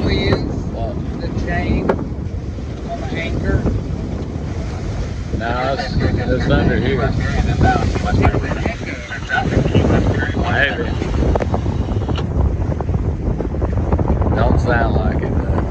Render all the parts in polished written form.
problem is the chain on the anchor. No, it's under here. Maybe. Don't sound like it though.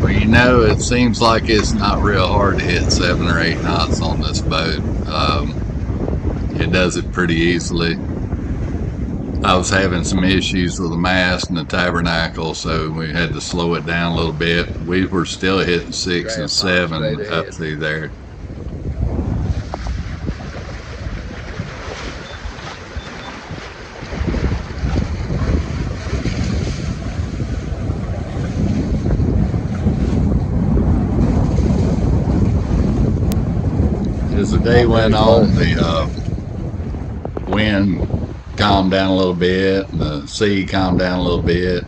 Well, you know, it seems like it's not real hard to hit 7 or 8 knots on this boat. It does it pretty easily. I was having some issues with the mast and the tabernacle, so we had to slow it down a little bit. We were still hitting 6 and 7 up through there. As the day went on, the wind calmed down a little bit, and the sea calmed down a little bit,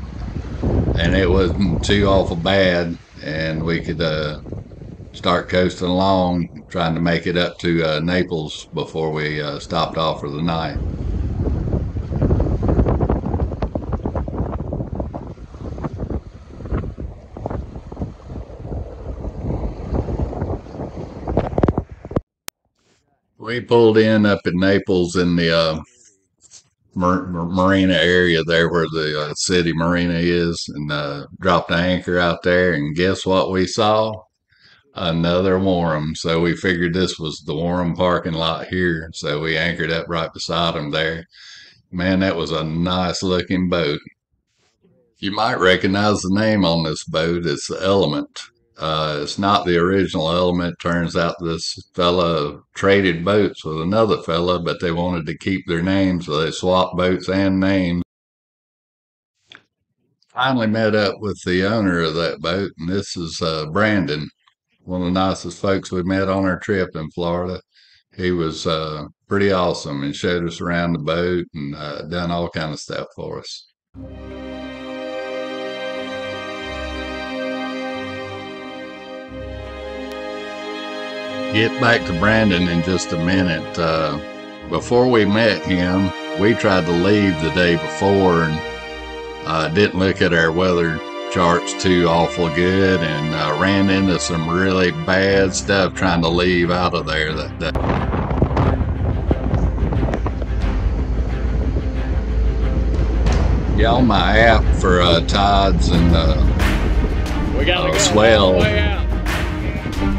and it wasn't too awful bad, and we could start coasting along, trying to make it up to Naples before we stopped off for the night. We pulled in up in Naples in the marina area there where the city marina is, and dropped the anchor out there, and guess what we saw? Another Wharram. So we figured this was the Wharram parking lot here, so we anchored up right beside them there. Man, that was a nice looking boat. You might recognize the name on this boat. It's the Element. It's not the original Element. Turns out this fella traded boats with another fella, but they wanted to keep their names, so they swapped boats and names. Finally met up with the owner of that boat, and this is Brandon, one of the nicest folks we met on our trip in Florida. He was pretty awesome and showed us around the boat and done all kind of stuff for us. Get back to Brandon in just a minute. Before we met him, we tried to leave the day before and didn't look at our weather charts too awful good, and ran into some really bad stuff trying to leave out of there that day. Yeah, on my app for tides and swell,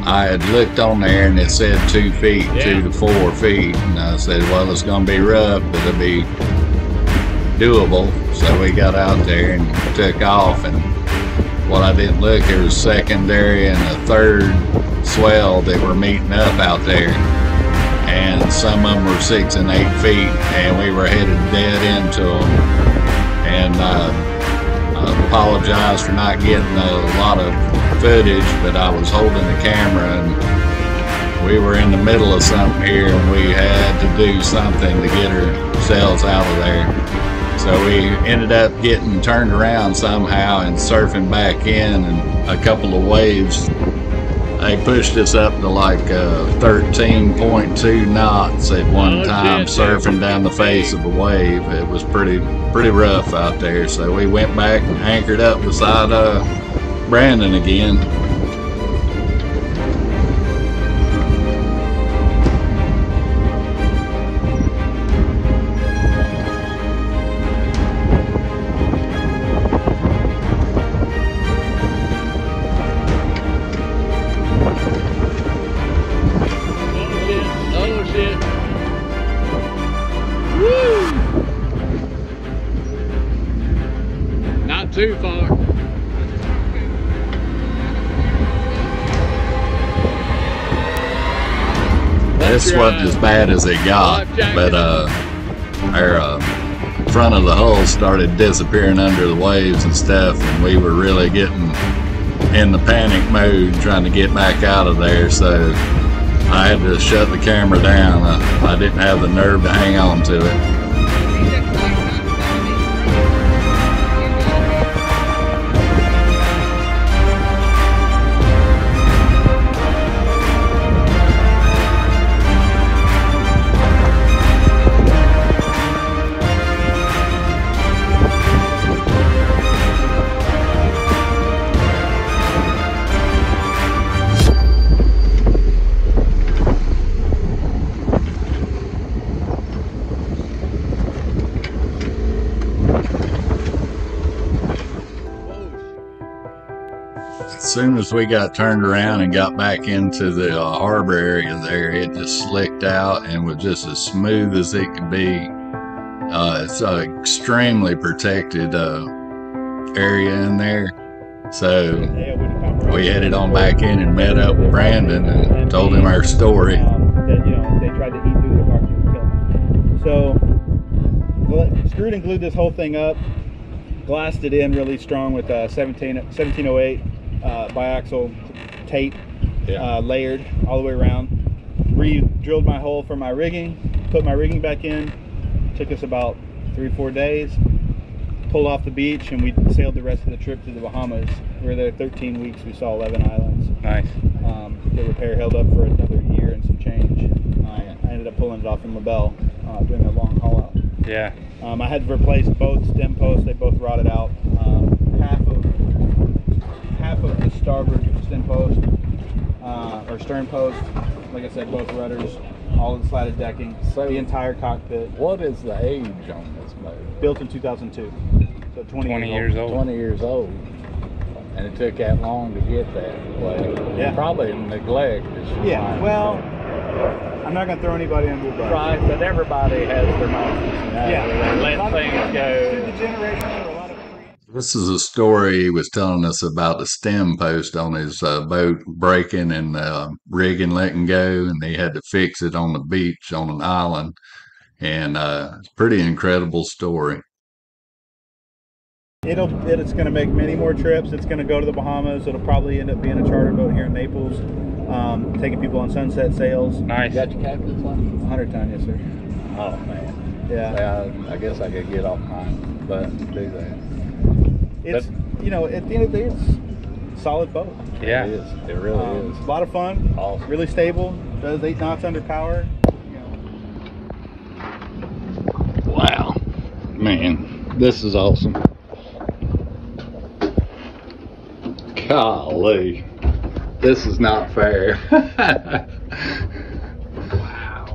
I had looked on there and it said 2 feet, 2 to 4 feet, and I said, well, it's going to be rough, but it'll be doable. So we got out there and took off, and what I didn't look, there was secondary and a third swell that were meeting up out there, and some of them were 6 and 8 feet, and we were headed dead into them. And I apologize for not getting a lot of footage, but I was holding the camera and we were in the middle of something here, and we had to do something to get ourselves out of there. So we ended up getting turned around somehow and surfing back in, and a couple of waves, they pushed us up to like 13.2 knots at one time, surfing down the face of a wave. It was pretty rough out there. So we went back and anchored up beside Brandon again. Too far. This wasn't as bad as it got, but our front of the hull started disappearing under the waves and stuff, and we were really getting in the panic mode trying to get back out of there, so I had to shut the camera down. I didn't have the nerve to hang on to it. soon as we got turned around and got back into the harbor area there, it just slicked out and was just as smooth as it could be. It's an extremely protected area in there. So we headed on back in and met up with Brandon and told him our story. That, you know, they tried to eat through the box and kill them. So, screwed and glued this whole thing up, glassed it in really strong with 1708 biaxial tape, layered all the way around. Re-drilled my hole for my rigging, put my rigging back in. Took us about 3-4 days. Pulled off the beach and we sailed the rest of the trip to the Bahamas. We were there 13 weeks. We saw 11 islands. Nice. The repair held up for another year and some change. I ended up pulling it off in LaBelle, doing a long haul out. Yeah. I had to replace both stem posts. They both rotted out. Half of the starboard stem post or stern post. Like I said, both rudders, all the slatted decking, So- the entire cockpit. What is the age on this boat? Built in 2002, so 20 years old. 20 years old. And it took that long to get that way. Yeah. Probably neglect. Yeah, well, I'm not going to throw anybody under the bus. Right, but everybody has their moments. You know, Yeah. they let things go. Through the generation, there were a lot of This is a story he was telling us about the stem post on his boat breaking and rigging letting go, and he had to fix it on the beach on an island. And it's a pretty incredible story. It's going to make many more trips. It's going to go to the Bahamas. It'll probably end up being a charter boat here in Naples, taking people on sunset sails. Nice. Got your captain's license? 100 ton, yes sir. Oh man. Yeah. I guess I could get off mine, but do that. It's, you know, at the end of the day, it's a solid boat. Yeah. It is. It really is. A lot of fun. Awesome. Really stable. Does 8 knots under power. Wow. Man, this is awesome. Golly. This is not fair. Wow.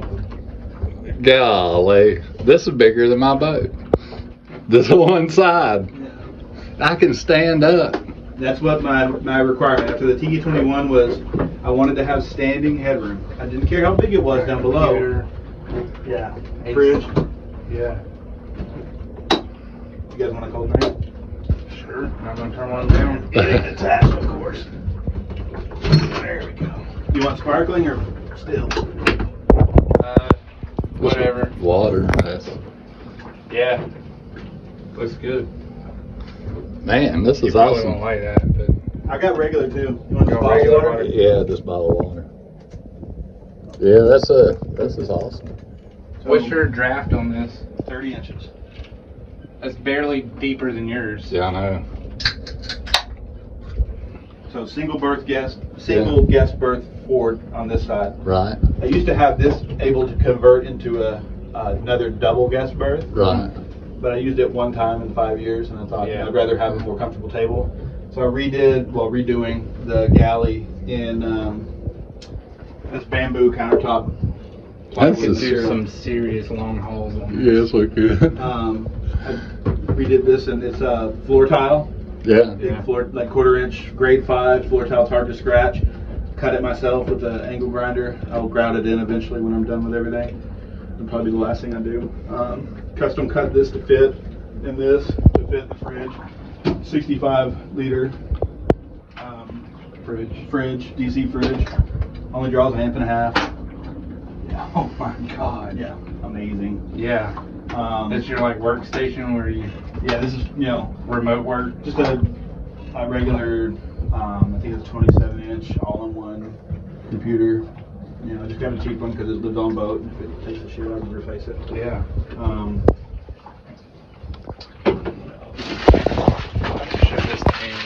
Golly. This is bigger than my boat. This one side. I can stand up. That's what my requirement after the TE21 was. I wanted to have standing headroom. I didn't care how big it was down below. Yeah. Fridge. Yeah. You guys want a cold drink? Sure. I'm going to turn one down. The tap, of course. There we go. You want sparkling or still? Whatever. Water. That's, Yeah. Looks good. man, this You is probably awesome. won't like that, but I got regular too. You want You just want bottled regular water? water? Yeah, just bottled water. Yeah, this is awesome. what's your draft on this? 30 inches. That's barely deeper than yours. Yeah, I know. So single guest berth forward on this side. Right, I used to have this able to convert into another double guest berth. right. But I used it one time in 5 years, and I thought Yeah. I'd rather have a more comfortable table. So I redoing the galley in this bamboo countertop. That's We could just- do some serious long hauls on this. Yes, we could. I redid this, and it's a floor tile. Yeah. Big Yeah. floor, like 1/4 inch, grade 5 floor tile's hard to scratch. Cut it myself with the angle grinder. I'll grout it in eventually when I'm done with everything. It'll probably be the last thing I do. Custom cut this to fit in this, to fit in the fridge. 65 liter fridge, DC fridge. Only draws 1.5 amps. Yeah. Oh my God. Yeah, amazing. Yeah. That's your like workstation where you Yeah, this is, you know, remote work. just a regular, I think it's 27 inch all-in-one computer. You know, I just got a cheap one because it lives on boat. If it takes the shit, I can replace it. Yeah. Show this thing.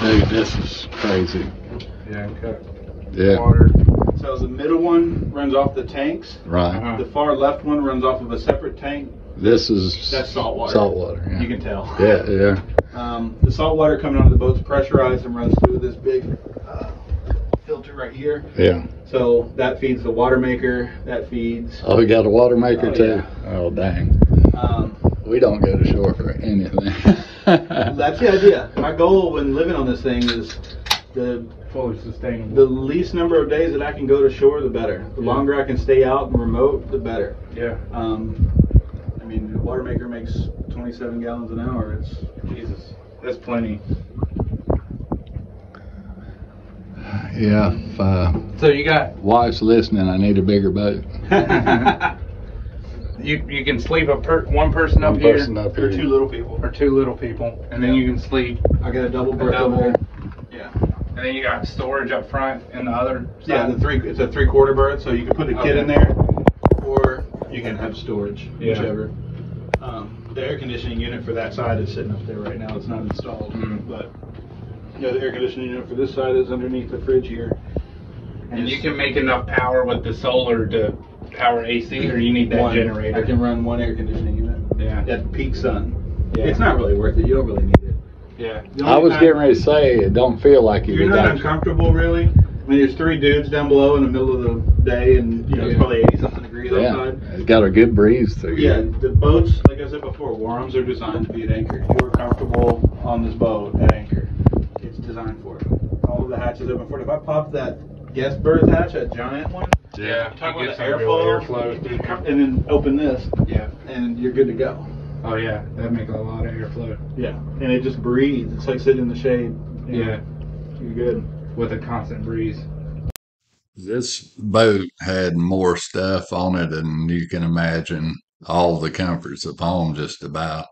Dude, this is crazy. Yeah. Cut Yeah. water. So the middle one runs off the tanks. Right. Uh-huh. The far left one runs off of a separate tank. This is That's salt water. Salt water. Yeah. You can tell. Yeah, yeah. The salt water coming onto the boat's pressurized and runs through this big filter right here. Yeah. So that feeds the water maker. That feeds. Oh, we got a water maker Oh, too. yeah. Oh, dang. We don't go to shore for anything. That's the idea. My goal when living on this thing is the Fully sustainable. the least number of days that I can go to shore, the better. The longer I can stay out and remote, the better. Yeah. I mean, the water maker makes 27 gallons an hour. It's Jesus. That's plenty. Yeah, if So you got wife's listening, I need a bigger boat. you can sleep one person up One here person up for here. 2 little people. or 2 little people, and then you can sleep I got a double berth double. over there. Yeah. and then you got storage up front and the other Yeah, side. it's a 3/4 berth, so you can put a kid in there, or you can have storage, Yeah. whichever. The air conditioning unit for that side is sitting up there right now. It's not installed, but yeah, the air conditioning unit for this side is underneath the fridge here. And you can make enough power with the solar to power AC, or you need that One. generator. I can run 1 air conditioning unit Yeah. at peak sun. Yeah. It's not really worth it. You don't really need it. Yeah. The I only was time- getting ready to say, it don't feel like You're not got uncomfortable, really. I mean, there's 3 dudes down below in the middle of the day, and you know it's Yeah. probably 80-something degrees Yeah, outside. it's got a good breeze through Yeah, here. the boats, like I said before, Wharrams are designed to be at anchor. You are comfortable on this boat at anchor. It's designed for it. All of the hatches open for it. If I pop that guest berth hatch, that giant one, Yeah. talk You about get the some real airflow, airflow. and then open this, Yeah. and you're good to go. Oh yeah, that makes a lot of airflow. Yeah, and it just breathes. It's like sitting in the shade. You know, Yeah. you're good. With a constant breeze. This boat had more stuff on it than you can imagine. All the comforts of home, just about.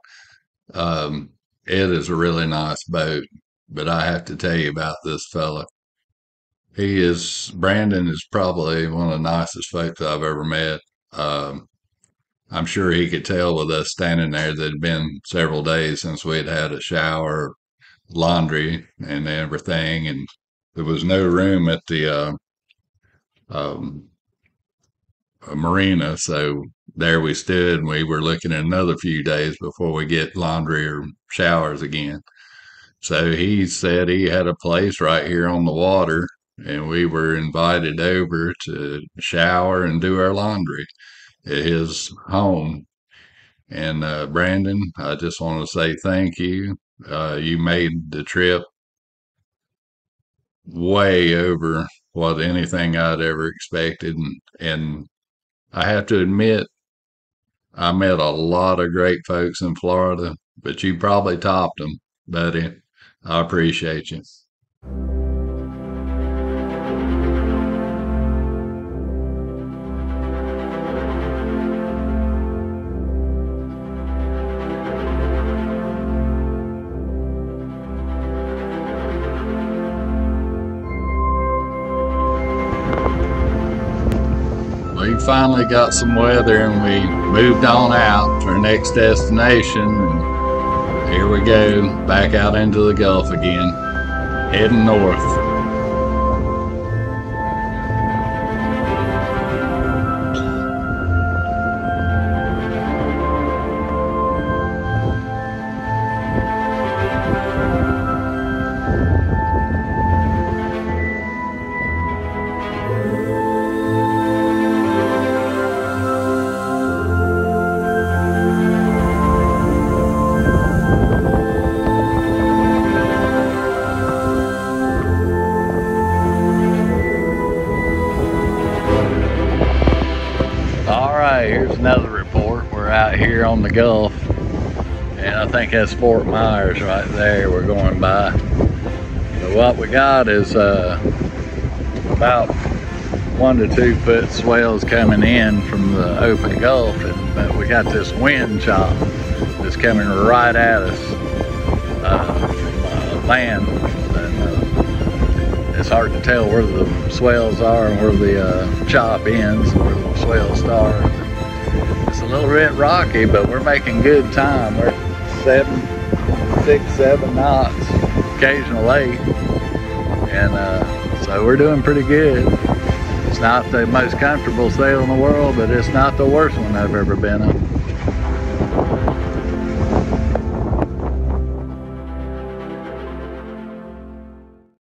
It is a really nice boat, but I have to tell you about this fella. Brandon is probably one of the nicest folks I've ever met. I'm sure he could tell with us standing there that it had been several days since we'd had a shower, laundry, and everything, and there was no room at the marina, so there we stood, and we were looking at another few days before we get laundry or showers again. So he said he had a place right here on the water, and we were invited over to shower and do our laundry at his home. And Brandon, I just want to say thank you. You made the trip way over what anything I'd ever expected, and I have to admit, I met a lot of great folks in Florida, but you probably topped them, buddy. I appreciate you. We finally got some weather and we moved on out to our next destination. And here we go, back out into the Gulf again, heading north. Here's another report. We're out here on the Gulf, and I think that's Fort Myers right there we're going by. So what we got is about 1 to 2 foot swells coming in from the open Gulf, but we got this wind chop that's coming right at us from land. And, it's hard to tell where the swells are and where the chop ends, where the swells start. It's a little bit rocky, but we're making good time. We're 6, 7 knots, occasional 8, and so we're doing pretty good. It's not the most comfortable sail in the world, but it's not the worst one I've ever been on.